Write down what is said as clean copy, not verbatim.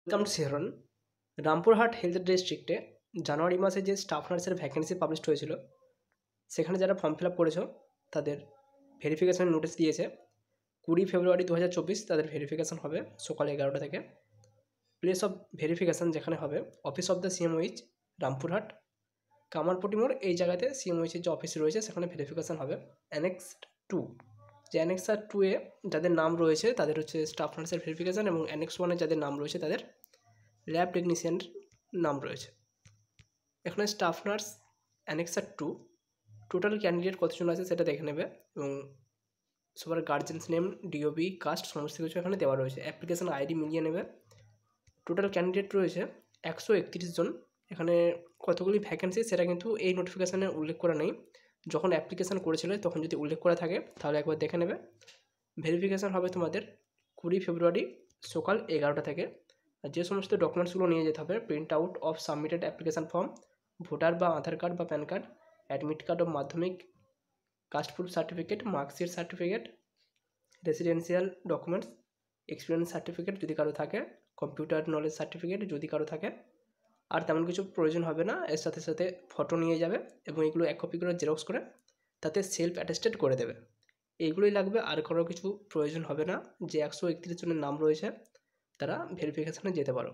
Welcome to শেহরন। Rampurhat health ডিস্ট্রিক্টে জানুয়ারি মাসে যে স্টাফ নার্সের ভ্যাকেন্সি পাবলিশ হয়েছিল, সেখানে যারা ফর্ম ফিল আপ করেছো তাদের ভেরিফিকেশান নোটিশ দিয়েছে। 20 ফেব্রুয়ারি 2024 তাদের ভেরিফিকেশান হবে সকাল 11টা থেকে। প্লেস অফ ভেরিফিকেশান যেখানে হবে office of the CMOH Rampurhat Kamarpatti মোড়, এই জায়গাতে সিএমওইচের যে অফিস রয়েছে সেখানে ভেরিফিকেশান হবে। অ্যানেক্স 2, যে অ্যানেক্স 2-এ যাদের নাম রয়েছে তাদের হচ্ছে স্টাফ নার্সের ভেরিফিকেশান, এবং অ্যানেক্স 1-এ যাদের নাম রয়েছে তাদের ল্যাব টেকনিশিয়ানের নাম রয়েছে। এখানে staff nurse annexure 2 total candidate কতজন আছে সেটা দেখে নেবে, এবং সবার গার্জেন্স নেম, ডিওবি, কাস্ট সমস্ত কিছু এখানে দেওয়া রয়েছে। অ্যাপ্লিকেশান আইডি মিলিয়ে নেবে। টোটাল ক্যান্ডিডেট রয়েছে 131 জন। এখানে কতগুলি ভ্যাকেন্সি সেটা কিন্তু এই নোটিফিকেশানে উল্লেখ করা নেই। যখন অ্যাপ্লিকেশান করেছিল তখন যদি উল্লেখ করা থাকে তাহলে একবার দেখে নেবে। ভেরিফিকেশান হবে তোমাদের 20 ফেব্রুয়ারি সকাল 11টা থেকে। আর যে সমস্ত ডকুমেন্টসগুলো নিয়ে যেতে হবে: print out of submitted application form, voter বা আধার কার্ড বা PAN card, admit card of Madhyamik, caste proof certificate, marksheet certificate, residential documents, experience certificate যদি কারো থাকে, কম্পিউটার নলেজ সার্টিফিকেট যদি কারো থাকে। আর তেমন কিছু প্রয়োজন হবে না, এর সাথে সাথে ফটো নিয়ে যাবে এবং এগুলো 1 কপি করে জেরক্স করে তাতে সেলফ অ্যাটেস্টেড করে দেবে। এইগুলোই লাগবে, আর কারো কিছু প্রয়োজন হবে না। যে 131 জনের নাম রয়েছে তারা ভেরিফিকেশানে যেতে পারো।